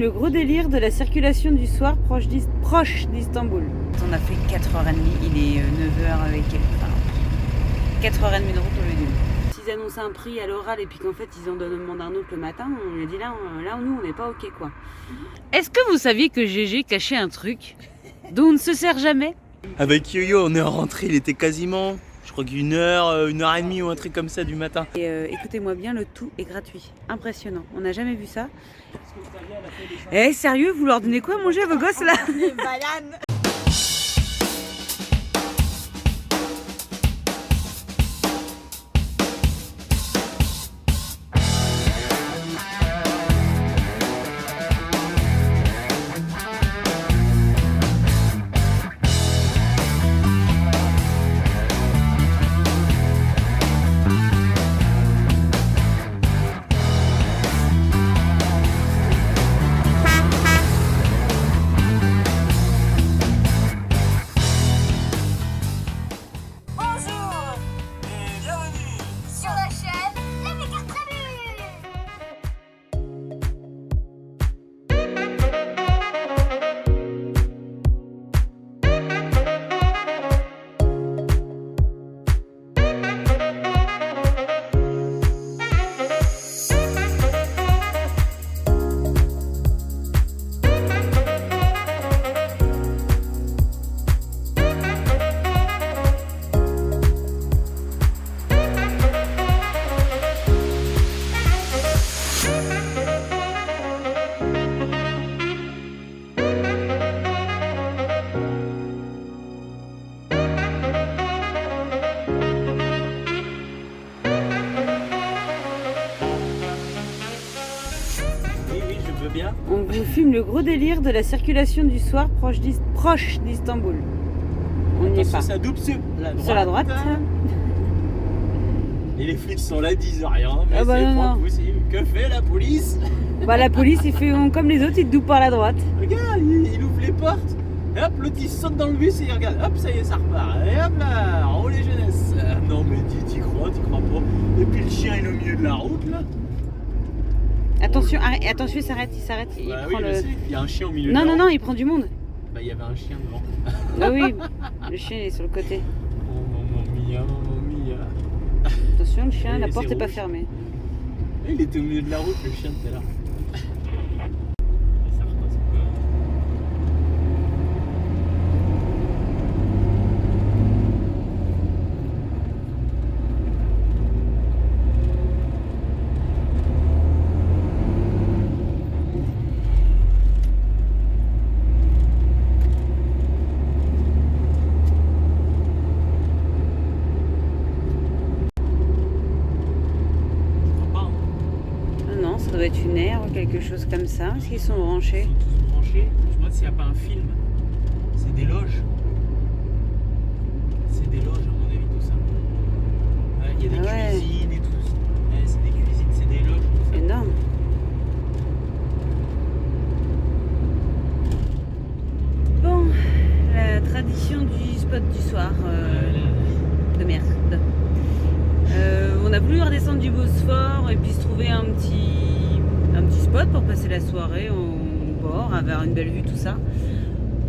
Le gros délire de la circulation du soir proche d'Istanbul. On a fait 4h30, il est 9h et quelques. Enfin, 4h30 de route au lieu d'une. S'ils annoncent un prix à l'oral et puis qu'en fait ils en demandent un autre le matin, on lui a dit là nous on n'est pas ok quoi. Est-ce que vous saviez que GG cachait un truc dont on ne se sert jamais? Avec Yo-Yo, on est rentré, il était quasiment, je crois qu'une heure et demie ou un truc comme ça du matin. Et écoutez-moi bien, le tout est gratuit. Impressionnant, on n'a jamais vu ça. Eh sérieux, vous leur donnez quoi à manger à vos gosses là? Des bananes. Bien. On vous filme le gros délire de la circulation du soir proche d'Istanbul. On n'y est pas. Ça double sur la droite. Sur la droite. Et les flics sont là, disent rien, mais Ah bah c'est non, pas non. possible. Que fait la police? Bah la police ils font comme les autres, ils te doublent par la droite. Regarde, il ouvre les portes. Et hop, l'autre il saute dans le bus et il regarde. Hop, ça y est, ça repart. Et hop là, oh les jeunesses. Non mais t'y crois pas. Et puis le chien il est au milieu de la route là. Attention, attention, il s'arrête. Il Bah prend oui, le... je sais, il y a un chien au milieu Non, de la non, route. il prend du monde. Bah il y avait un chien devant. Ah oui, le chien il est sur le côté. Oh mamma mia. Attention, le chien, Et la c'est porte n'est pas rouge. fermée. Et il était au milieu de la route, le chien était là. Et ça repasse encore. Non, ça doit être une aire ou quelque chose comme ça. Est-ce qu'ils sont branchés? Ils sont tous branchés. Je me demande s'il n'y a pas un film. C'est des loges. C'est des loges, à mon avis, tout ça. Ouais, il y a des Ah ouais. cuisines et tout. Ouais, c'est des cuisines, c'est des loges, tout ça. Énorme. Bon, la tradition du spot du soir de merde. On a voulu redescendre du Bosphore et puis se trouver un petit spot pour passer la soirée au bord, avoir une belle vue, tout ça.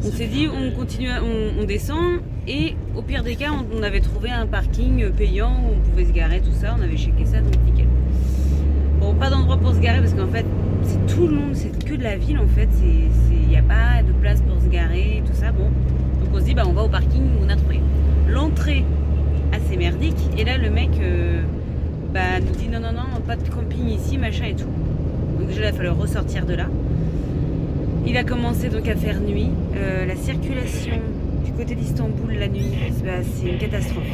On s'est dit, on continue, on descend et au pire des cas, on avait trouvé un parking payant où on pouvait se garer, tout ça. On avait checké ça, donc nickel. Bon, pas d'endroit pour se garer parce qu'en fait, c'est tout le long, c'est que de la ville en fait. Il n'y a pas de place pour se garer et tout ça. Bon, donc on se dit, bah on va au parking où on a trouvé. L'entrée assez merdique et là le mec nous dit non, pas de camping ici, machin et tout. Donc déjà il a fallu ressortir de là. Il a commencé donc à faire nuit. La circulation du côté d'Istanbul la nuit, c'est une catastrophe.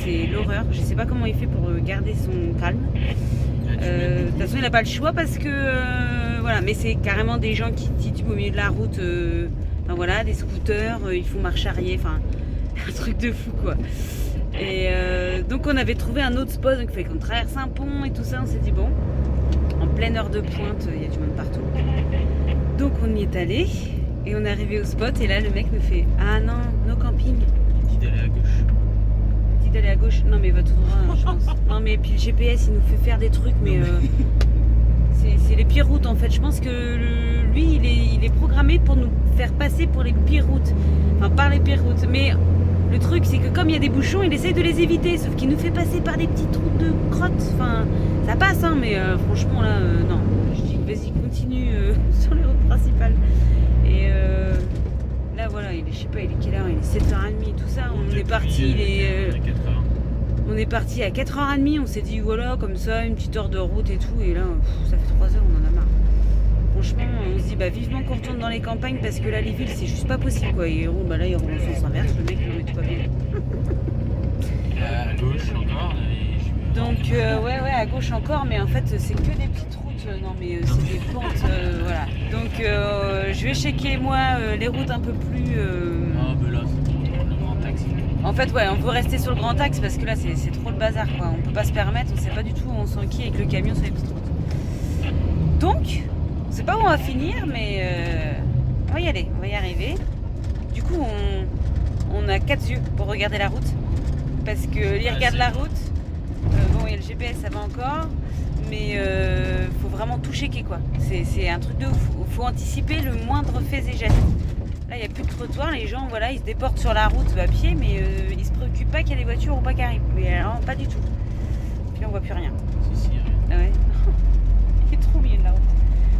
C'est l'horreur. Je sais pas comment il fait pour garder son calme. De toute façon, il n'a pas le choix parce que voilà, mais c'est carrément des gens qui titubent au milieu de la route. Enfin voilà, des scooters, il faut marche arrière, enfin un truc de fou quoi. Et donc on avait trouvé un autre spot, donc il fallait qu'on traverse un pont et tout ça. On s'est dit bon, en pleine heure de pointe, il y a du monde partout. Donc on y est allé et on est arrivé au spot et là le mec nous fait ah non, no camping. Il dit d'aller à gauche. Dit d'aller à gauche. Non mais va tout droit, je pense. Non mais puis le GPS il nous fait faire des trucs mais c'est les pires routes en fait. Je pense que lui fait pour nous faire passer pour les pires routes. Enfin, par les pires routes. Mais le truc, c'est que comme il y a des bouchons, il essaye de les éviter. Sauf qu'il nous fait passer par des petites routes de crottes. Enfin, ça passe, hein, mais franchement, là, non. Je dis, vas-y, continue sur les routes principales. Et là, voilà, je sais pas, il est quelle heure? Il est 7h30 et tout ça. On est parti, on est parti à 4h30. On s'est dit, voilà, comme ça, une petite heure de route et tout. Et là, ça fait 3 heures, on en a marre. Franchement, on se dit bah vivement qu'on retourne dans les campagnes parce que là les villes c'est juste pas possible quoi. Il roule, là il roule en sens inverse, le mec il met pas bien. À gauche encore. Donc ouais à gauche encore, mais en fait c'est que des petites routes, non mais c'est des pentes, voilà. Donc je vais checker moi les routes un peu plus. Ah mais là c'est le grand axe. En fait ouais, on veut rester sur le grand axe parce que là c'est trop le bazar quoi. On peut pas se permettre, on sait pas du tout où on s'enquille avec le camion sur les petites routes. Donc on sait pas où on va finir, mais on va y aller, on va y arriver. Du coup, on a 4 yeux pour regarder la route. Parce que il regarde la route. Bon, il y a le GPS, ça va encore. Mais faut vraiment tout checker, quoi. C'est un truc de ouf. Il faut anticiper le moindre fait et geste. Là, il n'y a plus de trottoir. Les gens, voilà, ils se déportent sur la route à pied, mais ils se préoccupent pas qu'il y a des voitures ou pas qui arrivent. Mais alors, pas du tout. Puis là, on voit plus rien. Si, rien. Ah ouais. Il est trop au milieu de la route.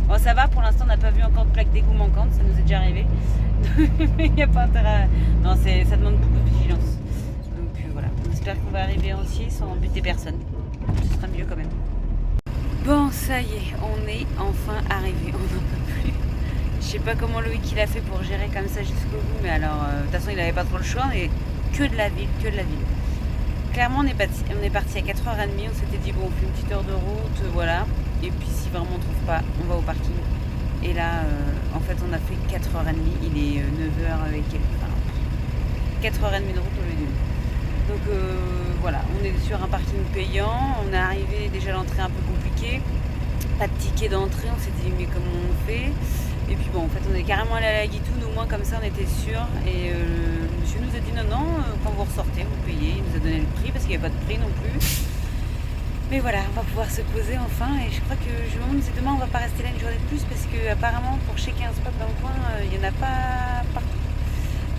Bon, ça va, pour l'instant, on n'a pas vu encore de plaque d'égout manquante, ça nous est déjà arrivé. Mais il n'y a pas intérêt à... Non, ça demande beaucoup de vigilance. Donc voilà, on espère qu'on va arriver entier sans buter personne. Ce sera mieux quand même. Bon, ça y est, on est enfin arrivé. On n'en peut plus. Je sais pas comment Loïc il a fait pour gérer comme ça jusqu'au bout, mais alors, de toute façon, il n'avait pas trop le choix. Et que de la ville, que de la ville. Clairement, on est parti à 4h30. On s'était dit, bon, on fait une petite heure de route, voilà. Et puis si vraiment on trouve pas, on va au parking. Et là, en fait, on a fait 4h30. Il est 9h et quelques. Enfin, 4h30 de route au lieu d'une. Donc voilà, on est sur un parking payant. On est arrivé, déjà l'entrée un peu compliquée. Pas de ticket d'entrée. On s'est dit mais comment on fait? Et puis bon, en fait, on est carrément allé à la Guitoune. Au moins comme ça, on était sûr. Et le monsieur nous a dit non, quand vous ressortez, vous payez. Il nous a donné le prix parce qu'il n'y avait pas de prix non plus. Mais voilà, on va pouvoir se poser enfin et je crois que je me demande si demain on va pas rester là une journée de plus parce que apparemment pour checker un spot dans le coin, il n'y en a pas partout.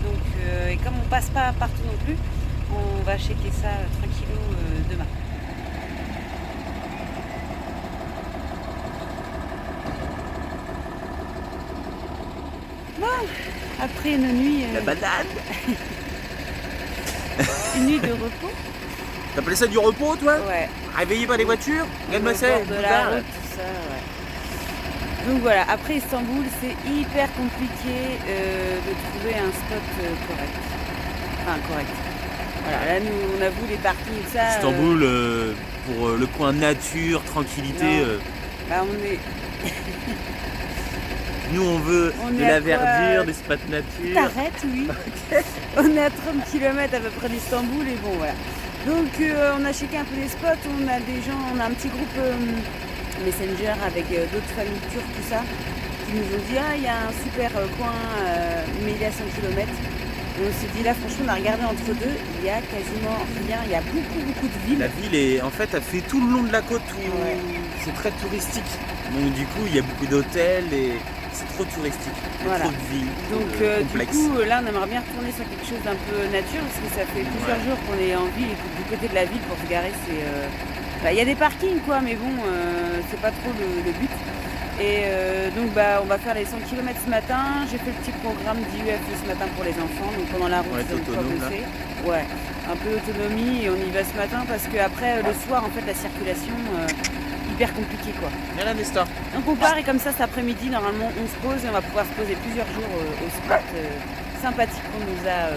Donc et comme on passe pas partout non plus, on va checker ça tranquillou demain. Bon, après une nuit... La banane. Une nuit de repos. T'appelais ça du repos toi? Ouais. Réveillé par les voitures? Regarde-moi ça. De la route, tout ça, ouais. Donc voilà, après Istanbul, c'est hyper compliqué de trouver un spot correct. Enfin, correct. Voilà, là, nous, on avoue les parkings, ça... Istanbul, pour le coin nature, tranquillité. Bah, on est... Nous, on veut de la verdure, des spots nature. T'arrêtes, oui. Okay. On est à 30 km à peu près d'Istanbul et bon, voilà. Donc on a checké un peu les spots, on a des gens, on a un petit groupe Messenger avec d'autres familles turques, tout ça, qui nous ont dit ah il y a un super coin, mais il est à 100 km. Et on s'est dit là franchement on a regardé entre deux, il y a quasiment rien, il y a beaucoup de villes. La ville est en fait elle fait tout le long de la côte, Ouais. C'est très touristique. Donc du coup il y a beaucoup d'hôtels et c'est trop touristique, il y a Voilà. trop de villes. Donc du coup là on aimerait bien retourner sur quelque chose d'un peu nature parce que ça fait plusieurs jours qu'on est en ville et que du côté de la ville pour se garer c'est... il y a des parkings quoi mais bon c'est pas trop le but. Et donc on va faire les 100 km ce matin. J'ai fait le petit programme d'IUF ce matin pour les enfants. Donc pendant la route, Ouais, une fois autonome, bossé. Ouais, un peu d'autonomie et on y va ce matin parce qu'après le soir en fait la circulation hyper compliquée quoi. Viens là Nestor. Donc on part et comme ça cet après-midi normalement on se pose et on va pouvoir se poser plusieurs jours au spot sympathique qu'on nous a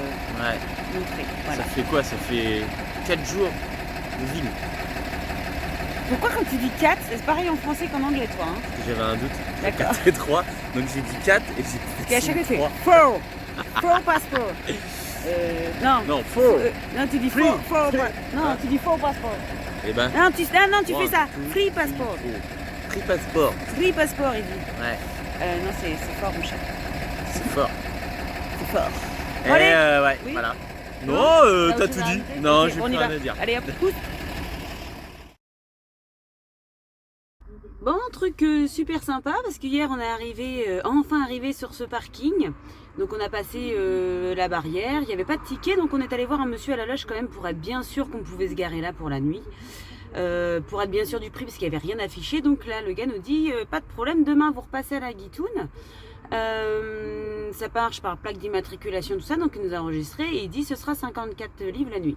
montré. Voilà. Ça fait quoi? Ça fait 4 jours de ville. Pourquoi quand tu dis 4, c'est pareil en français qu'en anglais toi hein? J'avais un doute. D'accord. 4 et 3. Donc j'ai dit 4 et j'ai Parce qu'à chaque fois c'est 3. 4 passport. Non. Non, 4. Non, tu dis Free. 4 Non, tu dis 4 passport. Et ben. Non, tu fais ça. 3 passport. Free passport. 3 passport, il dit. Ouais, Non, c'est fort, mon chat. c'est fort. C'est fort. Et Bon, allez. ouais, Oui. voilà. Non, Non, t'as t'as autre tout chose à dit. rajouter Non, Ok, j'ai on plus y rien va. à dire. Allez, hop, pousse. Bon, truc super sympa parce qu'hier on est arrivé, enfin arrivé sur ce parking. Donc on a passé la barrière, il n'y avait pas de ticket, donc on est allé voir un monsieur à la loge quand même pour être bien sûr qu'on pouvait se garer là pour la nuit. Pour être bien sûr du prix parce qu'il n'y avait rien affiché. Donc là le gars nous dit pas de problème, demain vous repassez à la Guitoune. Ça marche par plaque d'immatriculation, tout ça, donc il nous a enregistré et il dit ce sera 54 livres la nuit.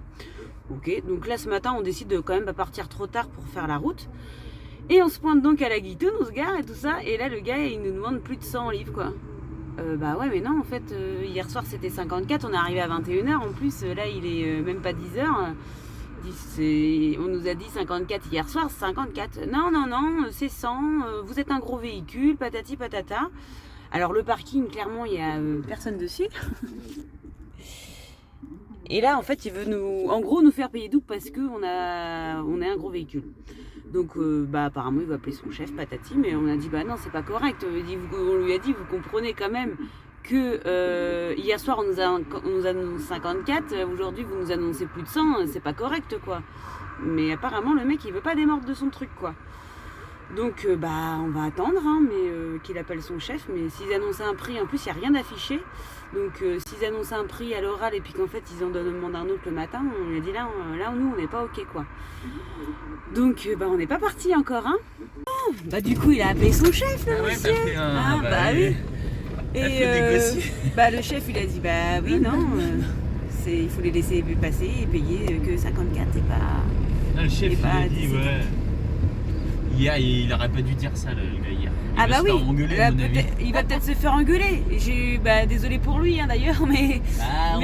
Ok, donc là ce matin on décide de quand même pas partir trop tard pour faire la route. Et on se pointe donc à la Guitoune, on se gare et tout ça, et là le gars il nous demande plus de 100 livres quoi. Bah ouais mais non en fait hier soir c'était 54, on est arrivé à 21h en plus, là il est même pas 10h. On nous a dit 54 hier soir, 54. Non, c'est 100, vous êtes un gros véhicule, patati patata. Alors le parking, clairement, il n'y a personne dessus. Et là, en fait, il veut nous faire payer double parce qu'on est un gros véhicule. Donc, apparemment, il va appeler son chef, patati, mais on a dit, bah non, c'est pas correct. On lui a dit, vous comprenez quand même que hier soir, on nous annonce 54, aujourd'hui, vous nous annoncez plus de 100, c'est pas correct, quoi. Mais apparemment, le mec, il veut pas démordre de son truc, quoi. Donc, on va attendre, hein, mais qu'il appelle son chef. Mais s'ils annoncent un prix, en plus, il n'y a rien d'affiché. Donc, s'ils annoncent un prix à l'oral et puis qu'en fait, ils en demandent un autre le matin, on lui a dit là nous, on n'est pas OK, quoi. Donc, on n'est pas parti encore, hein. Oh, du coup, il a appelé son chef, le monsieur. Oui. Et le chef, il a dit, oui, non, il faut les laisser passer et payer que 54, c'est pas... Non, le chef, il a dit, ouais... Hier, il aurait pas dû dire ça, le gars, hier. Il va peut-être se faire engueuler. Désolé pour lui, hein, d'ailleurs, mais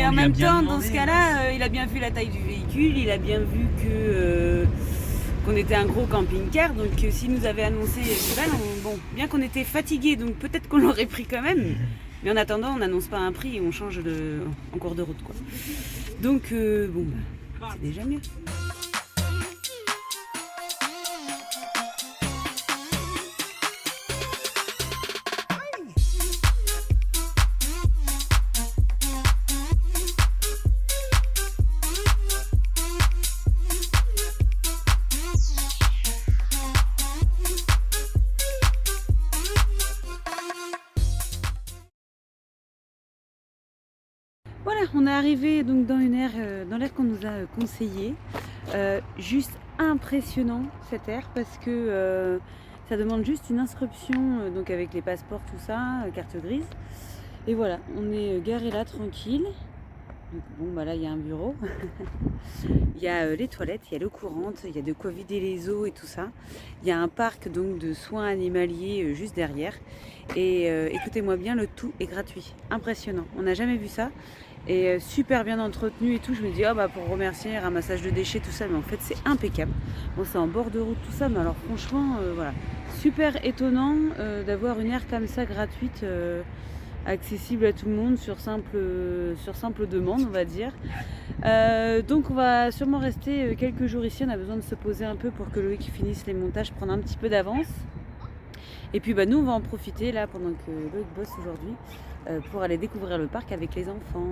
en même temps, dans ce cas-là, il a bien vu la taille du véhicule, il a bien vu qu'on était un gros camping-car, donc s'il nous avait annoncé bien qu'on était fatigués, donc peut-être qu'on l'aurait pris quand même. Mais en attendant, on n'annonce pas un prix et on change en cours de route, quoi. Donc, c'est déjà mieux. Voilà, on est arrivé donc dans l'aire qu'on nous a conseillé. Juste impressionnant cette aire parce que ça demande juste une inscription donc avec les passeports, tout ça, carte grise. Et voilà, on est garé là tranquille. Donc, là il y a un bureau. Il y a les toilettes, il y a l'eau courante, il y a de quoi vider les eaux et tout ça. Il y a un parc donc de soins animaliers juste derrière. Et écoutez-moi bien, le tout est gratuit. Impressionnant, on n'a jamais vu ça. Et super bien entretenu et tout. Je me dis pour remercier, ramassage de déchets, tout ça, mais en fait c'est impeccable. Bon, c'est en bord de route tout ça, mais alors franchement voilà, super étonnant d'avoir une aire comme ça gratuite, accessible à tout le monde sur simple demande, on va dire. Donc on va sûrement rester quelques jours ici. On a besoin de se poser un peu pour que Loïc finisse les montages, prendre un petit peu d'avance. Et puis nous on va en profiter là pendant que Loïc bosse aujourd'hui pour aller découvrir le parc avec les enfants.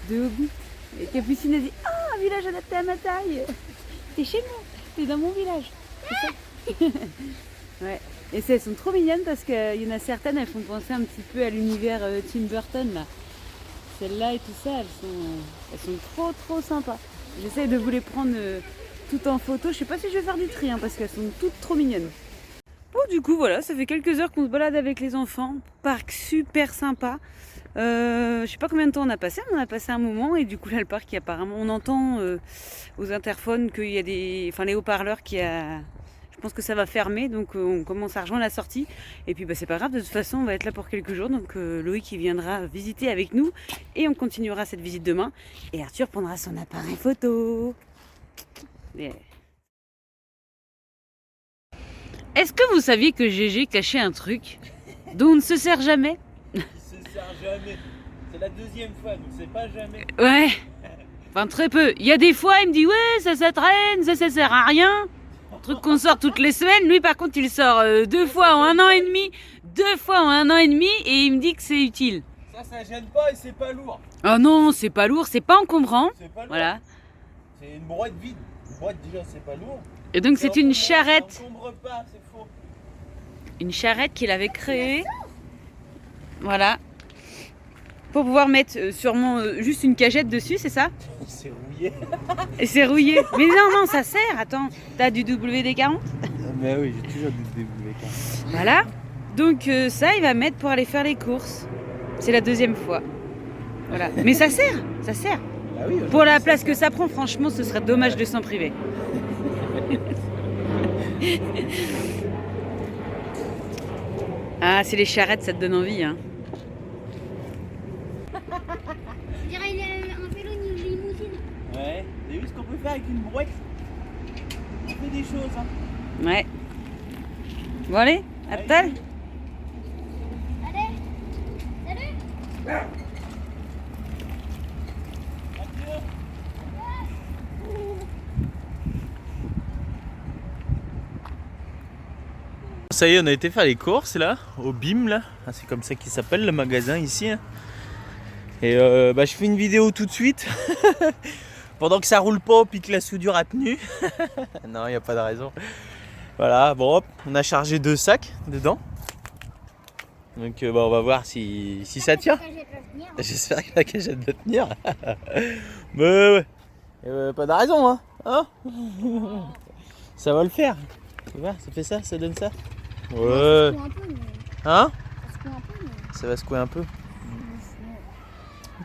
de hobby. Et Capucine a dit « Ah, un village adapté à ma taille !» T'es chez moi, t'es dans mon village. C'est ça. Ouais. Et elles sont trop mignonnes parce qu'il y en a certaines, elles font penser un petit peu à l'univers Tim Burton là. Celles-là et tout ça, elles sont trop sympas. J'essaie de vous les prendre toutes en photo. Je sais pas si je vais faire du tri parce qu'elles sont toutes trop mignonnes. Bon, du coup, voilà, ça fait quelques heures qu'on se balade avec les enfants. Parc super sympa. Je sais pas combien de temps on a passé, mais on a passé un moment. Et du coup, là, le parc, apparemment, on entend aux interphones qu'il y a les haut-parleurs qui a. Je pense que ça va fermer, donc on commence à rejoindre la sortie. Et puis, c'est pas grave, de toute façon, on va être là pour quelques jours. Donc, Loïc, il viendra visiter avec nous. Et on continuera cette visite demain. Et Arthur prendra son appareil photo. Yeah. Est-ce que vous saviez que GG cachait un truc dont on ne se sert jamais? Il se sert jamais. C'est la deuxième fois, donc c'est pas jamais. Ouais. Enfin, très peu. Il y a des fois, il me dit ouais, ça traîne, ça sert à rien. Truc qu'on sort toutes les semaines. Lui, par contre, il sort 2 fois en 1 an et demi. 2 fois en 1 an et demi et il me dit que c'est utile. Ça gêne pas et c'est pas lourd. Oh non, c'est pas lourd, c'est pas encombrant. C'est pas lourd. Voilà. C'est une boîte vide. Une boîte déjà, c'est pas lourd. Et donc, c'est une charrette. Ça encombre pas, c'est faux. Une charrette qu'il avait créée. Voilà. Pour pouvoir mettre sûrement juste une cagette dessus, c'est ça? C'est rouillé. Et c'est rouillé. Mais non, ça sert. Attends, t'as du WD-40? Mais oui, j'ai toujours du WD-40. Voilà. Donc ça, il va mettre pour aller faire les courses. C'est la 2e fois. Voilà. Mais ça sert. Ah oui, pour la place que ça prend, franchement, ce serait dommage de s'en priver. Ah, c'est les charrettes, ça te donne envie, hein. Je dirais un vélo, une limousine. Ouais, t'as vu ce qu'on peut faire avec une brouette? On fait des choses, hein. Ouais. Bon allez, à tout à l'heure. Allez, salut. Ça y est, on a été faire les courses là, au BIM là. C'est comme ça qu'il s'appelle le magasin ici. Et je fais une vidéo tout de suite. Pendant que ça roule pas puis que la soudure a tenu. Non, il n'y a pas de raison. Voilà, bon hop, on a chargé 2 sacs dedans. Donc on va voir si ça tient. J'espère que la cagette va tenir. Mais ouais, pas de raison hein. Ça va le faire. Tu vois, ça fait ça, ça donne ça. Ouais. Hein? Ça va secouer un peu.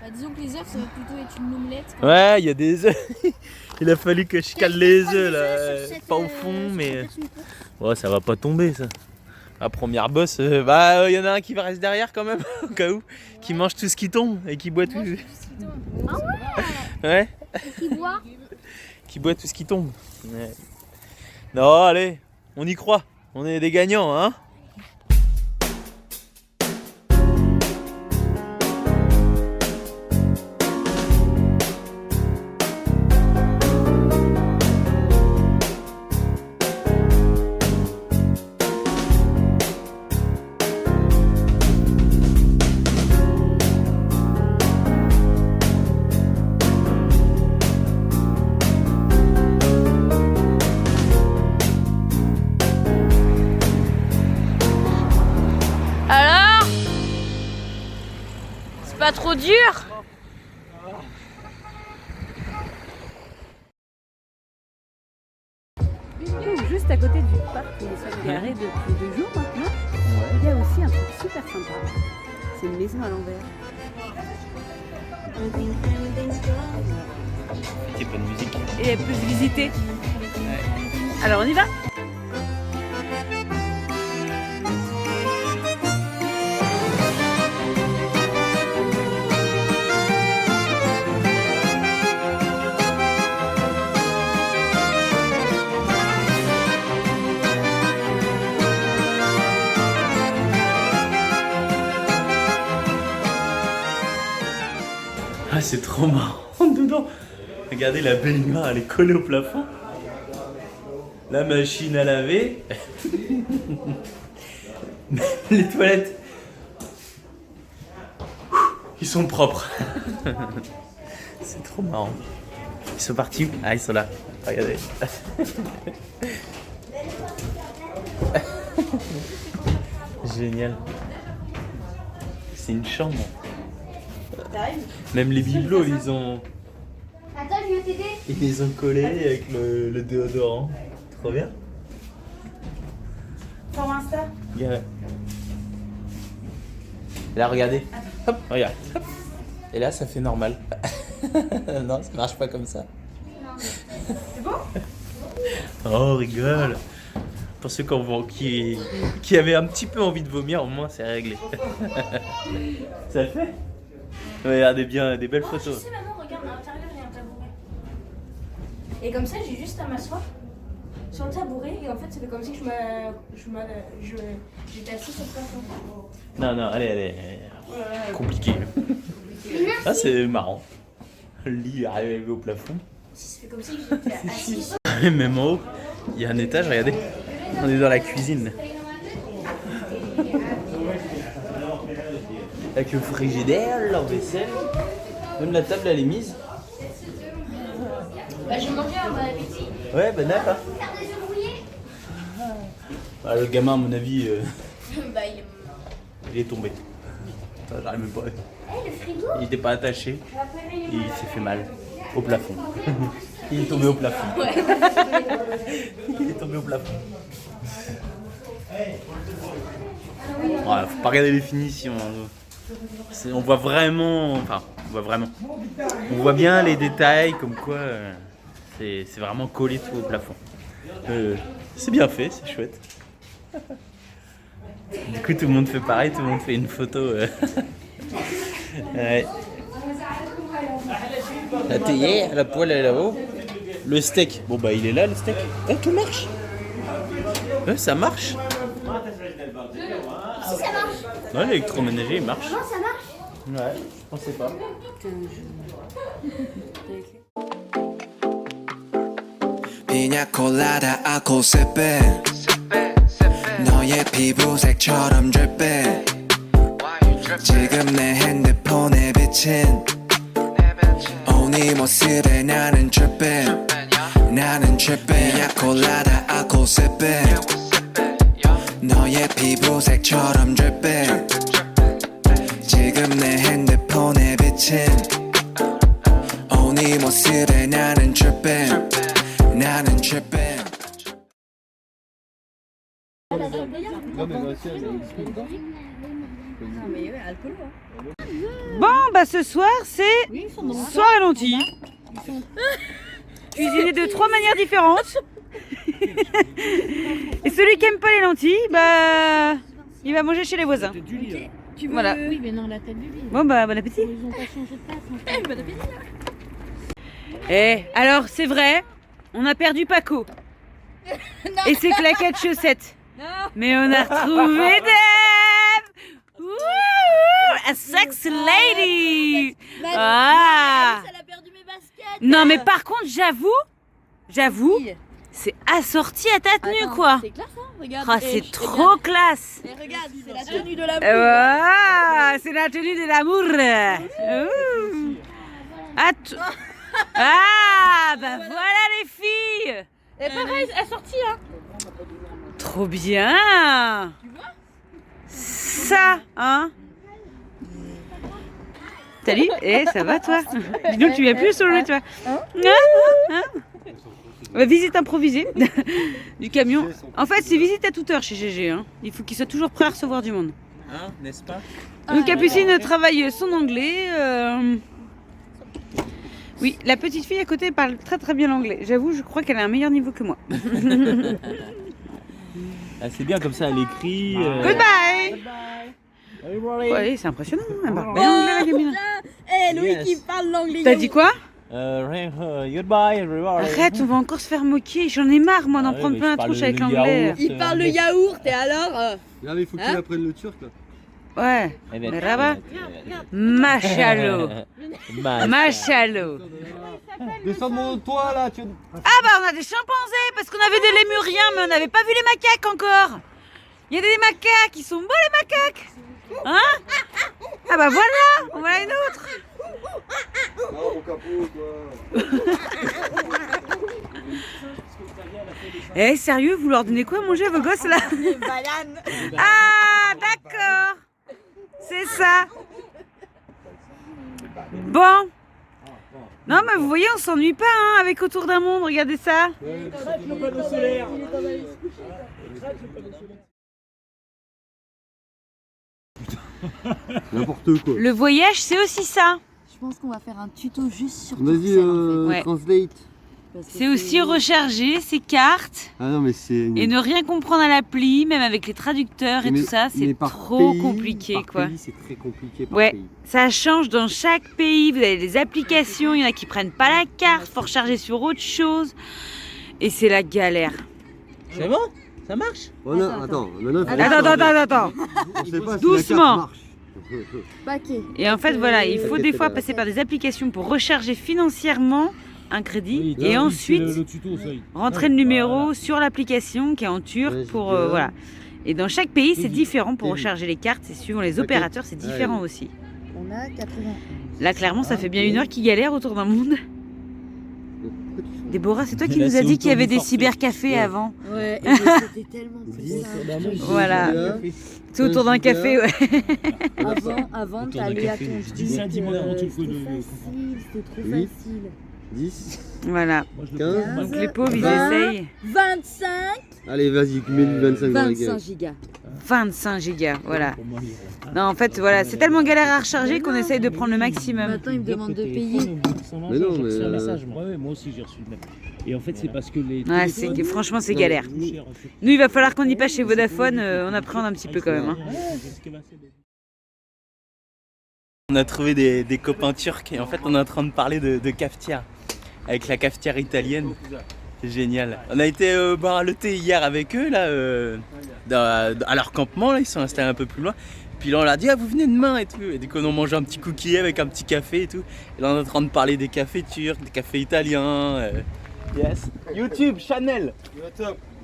Bah, disons que les œufs, ça va plutôt être une omelette. Ouais, il y a des œufs. Il a fallu que je cale les œufs là. Pas au fond, mais. Ouais, ça va pas tomber ça. La première bosse, il y en a un qui reste derrière quand même, au cas où. Qui mange tout ce qui tombe et qui boit tout. Ah ouais? Ouais. Et qui boit? Qui boit tout ce qui tombe. Ouais. Non, allez, on y croit. On est des gagnants, hein. Alors? C'est pas trop dur? Juste à côté du parc où nous sommes garés depuis 2 jours maintenant, il y a aussi un truc super sympa. C'est une maison à l'envers. C'est pas de musique. Et elle peut se visiter. Alors on y va? Ah, c'est trop marrant dedans. Regardez, la baignoire, elle est collée au plafond. La machine à laver. Les toilettes, ils sont propres. C'est trop marrant. Ils sont partis où? Ah, ils sont là. Regardez. Génial. C'est une chambre. Même les bibelots, ils ont... Attends, je vais t'aider. Ils les ont collés avec le déodorant. Trop bien. Sur Insta. Yeah. Là, regardez. Hop, regarde. Hop. Et là, ça fait normal. Non, ça marche pas comme ça. C'est bon? Oh, on rigole. Pour ceux qui avaient un petit peu envie de vomir, au moins, c'est réglé. Ça le fait? Regardez bien, des belles Je photos. sais maintenant, regarde, à l'intérieur, il y a un tabouret. Et comme ça, j'ai juste à m'asseoir sur le tabouret et en fait, ça fait comme si j'étais assis sur le plafond. Non, non, allez. Compliqué. Ah, c'est marrant. Le lit arrivé au plafond. Ça fait comme si j'étais assis. Et même en haut, il y a un étage, regardez. On est dans la cuisine. Avec le frigidaire, la vaisselle. Même la table, elle est mise. Bah, j'ai mangé un bon appétit. Ouais, ben d'accord. Faire des œufs brouillés. Ah, le gamin, à mon avis, Bah, il est tombé. Attends, j'arrive même pas. Eh, le frigo. Il était pas attaché. Et il s'est fait mal. Au plafond. Il est tombé au plafond. Il est tombé au plafond. Ouais, faut pas regarder les finitions. On voit vraiment. Enfin, on voit bien les détails, comme quoi c'est vraiment collé tout au plafond. C'est bien fait, c'est chouette. Du coup, tout le monde fait pareil, tout le monde fait une photo. Ouais. La théière, la poêle elle est là-haut. Le steak, bon bah il est là le steak. Tout marche. Ouais, ça marche. Si ça marche. Ouais, l'électroménager il marche. Non, ça marche. Ouais, je pensais pas. 피냐 콜라다 아코세페 너의 피부색처럼 drip해 지금 내 핸드폰에 비친 네 모습에 나는 drip해 나는 drip해 피냐 콜라다 아코세페 너의 피부색처럼 drip해 지금 내 핸드폰에 비친 네 모습에 나는 drip해 나는 drip해 Bon, bah ce soir, c'est soirée lentilles. Cuisiné de 3 manières différentes. Et celui qui aime pas les lentilles, bah, il va manger chez les voisins. Tu veux... Voilà. Oui, mais non, la tête du lit. Bon, bah, bon appétit. Ils ont pas changé de place. Bon appétit. Eh, alors c'est vrai, on a perdu Paco. Et ses claquettes chaussettes. Mais on a retrouvé Deb. Wouh, a sexy lady. Ah. Elle a perdu mes baskets. Non mais par contre, j'avoue, c'est assorti à ta tenue quoi. C'est classe, hein. Regarde. Ah, c'est trop classe. Et regarde, c'est la tenue de la Ah, c'est la tenue de l'amour. Ouh. Ah, bah voilà les filles. Et pareil, assortie, hein. Trop bien. Tu vois? Ça, hein. Salut, ça va toi? Dis donc, tu viens plus sur le toi. Visite improvisée du camion. En fait, c'est visite à toute heure chez GG. Hein. Il faut qu'il soit toujours prêt à recevoir du monde. Hein, n'est-ce pas? Donc Capucine travaille son anglais. Oui, la petite fille à côté parle très très bien l'anglais. J'avoue, je crois qu'elle a un meilleur niveau que moi. Ah, c'est bien comme ça, elle écrit. Goodbye. Ouais, c'est impressionnant. Elle parle bien anglais, la gamine. Eh, Louis Yes. qui parle l'anglais. T'as dit quoi? Goodbye, everybody. Arrête, on va encore se faire moquer. J'en ai marre, moi, d'en Ah ouais, prendre mais plein je la tronche parle avec le l'anglais. yaourt. Il parle le yaourt et alors Là, mais il faut qu'il apprenne le turc là. Ouais. Mais là-bas, Machalo. Machalo. Descends de mon toit là, tu... Ah bah on a des chimpanzés parce qu'on avait des lémuriens mais on n'avait pas vu les macaques encore. Il y a des macaques, ils sont beaux les macaques. Hein? Ah bah voilà, on voilà une autre. Non, mon capot, quoi. Eh sérieux, vous leur donnez quoi à manger à vos gosses là? Banane. Ah d'accord. C'est ça. Bon. Non mais vous voyez, on s'ennuie pas hein, avec Autour d'un monde, regardez ça. N'importe quoi. Le voyage c'est aussi ça. Je pense qu'on va faire un tuto juste sur Vas-y, Turkcell, en fait. Ouais. translate. Parce que C'est aussi recharger ses cartes Ah non, mais c'est. et ne rien comprendre à l'appli, même avec les traducteurs et Mais- tout ça, mais c'est par trop pays, compliqué par quoi. pays, c'est très compliqué par Ouais. pays. Ça change dans chaque pays, vous avez des applications, il y en a qui prennent pas la carte, faut recharger sur autre chose. Et c'est la galère. C'est bon? Ça marche? Oh non, attends, maintenant, il faut Attends. On sait pas si Doucement. la carte marche. Paquet. Et en fait voilà, il faut T'inquiète, des fois là. passer par des applications pour recharger financièrement un crédit et ensuite rentrer le numéro sur l'application qui est en turc Ouais, pour j'ai bien. voilà. Et dans chaque pays c'est différent pour Vas-y. recharger les cartes et suivant les T'inquiète. opérateurs c'est différent Allez. aussi. On a 91. Là clairement ça fait bien 1 heure qu'ils galèrent autour d'un monde. Déborah, c'est toi qui Là, nous as c'est dit qu'il y avait autour du des forfait. cybercafés Ouais. avant. Ouais, et c'était tellement plus Dix. simple. Voilà. C'est autour d'un café, ouais. Avant, Autour t'allais d'un à ton café, je dis ça, truc, dis-moi, tu le fais c'était le- facile, c'était trop Oui. facile. 10, Voilà. 15. Donc les pauvres, ils 20. essayent. 25. Allez, vas-y, mets du 25 dans la 25 gueule. gigas. 25 gigas, voilà. Non, en fait, voilà, c'est tellement galère à recharger qu'on essaye de prendre le maximum. Maintenant, il me demande de payer. Mais non, mais, un message. Ouais, moi aussi j'ai reçu le même. Et en fait, c'est parce que les. Ouais, franchement, c'est galère. Nous, il va falloir qu'on y passe chez Vodafone, on appréhende un petit peu quand même. Hein. On a trouvé des copains turcs et en fait on est en train de parler de cafetière avec la cafetière italienne. C'est génial. On a été boire le thé hier avec eux là, à leur campement, là, ils sont installés un peu plus loin. Puis là on leur a dit ah vous venez demain et tout. Et du coup on mange un petit cookie avec un petit café et tout. Et là on est en train de parler des cafés turcs, des cafés italiens. Yes. YouTube, Chanel.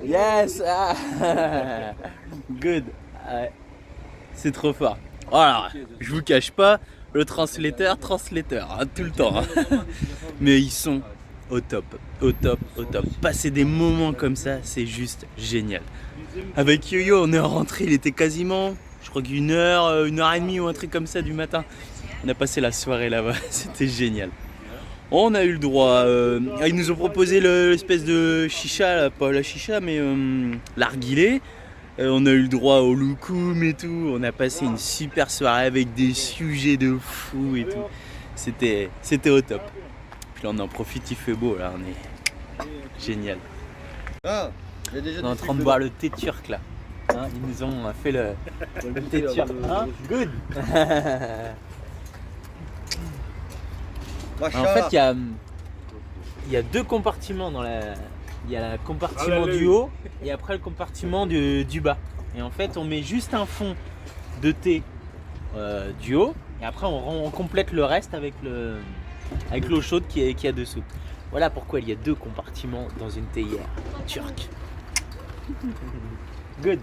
Yes. Ah. Good. Ouais. C'est trop fort. Voilà, je vous cache pas, le translateur, hein, tout le temps. Hein. Mais ils sont au top. Passer des moments comme ça, c'est juste génial. Avec Yo-Yo, on est rentré, il était quasiment, je crois qu'une heure, 1h30 ou un truc comme ça du matin. On a passé la soirée là-bas, c'était génial. On a eu le droit, ils nous ont proposé l'espèce de chicha, là, pas la chicha, mais l'arguilé. On a eu le droit au loukoum et tout. On a passé une super soirée avec des sujets de fou et tout. C'était au top. Puis là on en profite, il fait beau là, on est génial. Ah, il y a déjà On est en train de boire le thé turc là. Hein, ils nous ont fait le thé turc. Hein, good. En fait, il y a deux compartiments dans la. Il y a le compartiment du haut et après le compartiment du bas. Et en fait, on met juste un fond de thé du haut et après on complète le reste avec l'eau chaude qui est dessous. Voilà pourquoi il y a deux compartiments dans une théière turque. Good.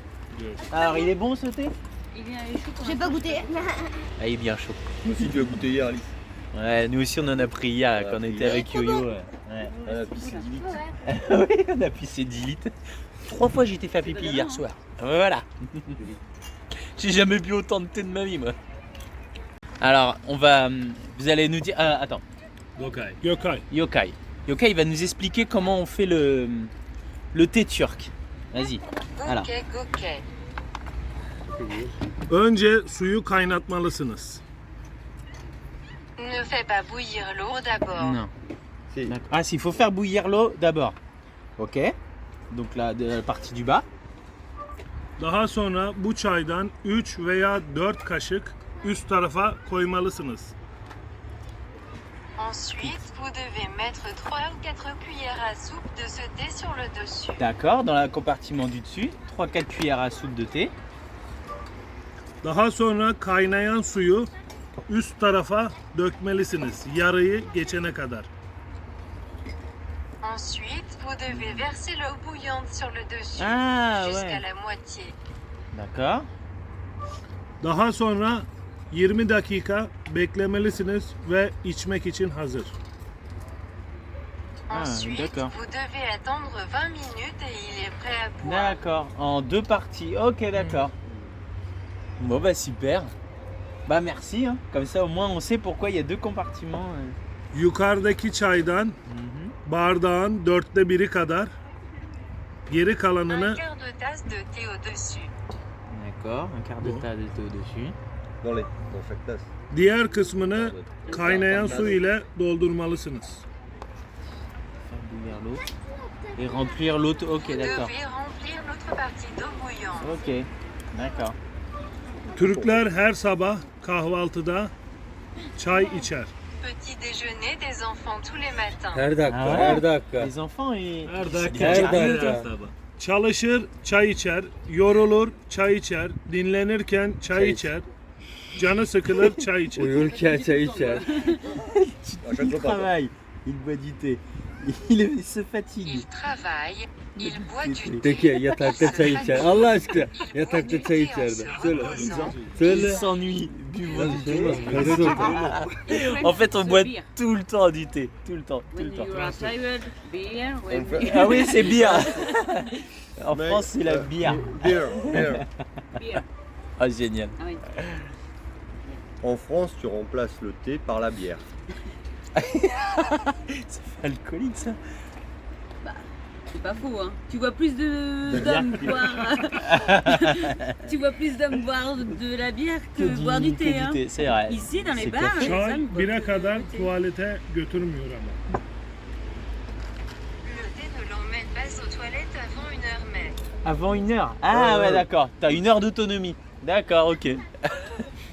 Alors, il est bon ce thé? J'ai pas goûté. Ah, il est bien chaud. Si tu as goûté hier, Alice. Ouais, nous aussi on en a pris hier quand on était avec Yo-Yo. Ouais. Elle a pissé 10 litres. Oui, on a pissé 10 litres. 3 fois j'ai été fait pipi hier soir. Voilà. J'ai jamais bu autant de thé de ma vie moi. Alors, vous allez nous dire... attends. Gökay. Yokai. Yokai va nous expliquer comment on fait le thé turc. Vas-y. Voilà. Önce suyu kaynatmalısınız. Ne fais pas bouillir l'eau d'abord. Non. Si. D'accord. Ah, s'il faut faire bouillir l'eau d'abord. Ok. Donc la partie du bas. Daha sonra bu çaydan 3 veya 4 kaşık üst tarafa koymalısınız. Ensuite, vous devez mettre 3 ou 4 cuillères à soupe de ce thé sur le dessus. D'accord. Dans le compartiment du dessus, 3-4 cuillères à soupe de thé. Daha sonra kaynayan suyu üst tarafa dökmelisiniz. Yarıyı geçene kadar. Ensuite, vous devez verser l'eau bouillante sur le dessus Ah jusqu'à ouais. la moitié. D'accord. Daha sonra 20 dakika beklemelisiniz ve içmek için hazır. Ensuite, d'accord. vous devez attendre 20 minutes et il est prêt à boire. D'accord, en 2 parties. Ok, d'accord. Bon bah super. Bah merci, hein. Comme ça au moins on sait pourquoi il y a 2 compartiments. Yukarıdaki çaydan bardağın 1/4 kadar, geri Un kalanını quart de tasse de thé au-dessus. D'accord, un quart de Bon. tasse de thé au-dessus. Dans chaque tasse. diğer kısmını kaynayan su ile doldurmalısınız. Faire bouillir l'eau. Et remplir l'autre. Ok, Vous d'accord. devez remplir l'autre partie d'eau bouillante. Ok, d'accord. Türkler her sabah kahvaltıda çay içer. Petit déjeuner des enfants tous les matins. Her dakika, Ah ouais? her dakika. Les enfants, ils... Her Carré, dakika. Çalışır, çay içer, yorulur, çay içer, dinlenirken çay içer, canı sıkılır, çay içer. Uyurken çay içer. À chaque Il repas. travaille, il boit du thé. Il se fatigue. Il travaille, il boit du thé. Peki yatakta çay içer. Allah aşkına yatakta çay En içer se de. Söyle. reposant. Il Söyle. s'ennuie, buvons du Söyle. thé. Karısı otur. En fait, on boit tout le temps du thé. Tout le temps, tout When le temps. you are tired, beer. When Ah oui, c'est bière. En Mais, France, c'est la bière. Beer, beer. beer. Ah, génial. Ah oui. En France, tu remplaces le thé par la bière. Ça fait alcoolique, ça. C'est pas faux, hein. Tu vois plus d'hommes boire. Tu vois plus d'hommes boire de la bière que boire du thé, hein. C'est vrai. Ici, dans les C'est bars, café. les Çay hommes boivent 1'e plus kadar de thé. tuvalete götürmüyor ama. Le thé ne l'emmène pas aux toilettes avant 1 heure même. Avant 1 heure. Ah ouais, d'accord. T'as 1 heure d'autonomie. D'accord, ok.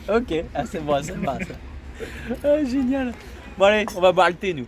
Ok, ah, c'est bon, ça va. Ça. Ah, génial. Bon allez, on va boire le thé nous.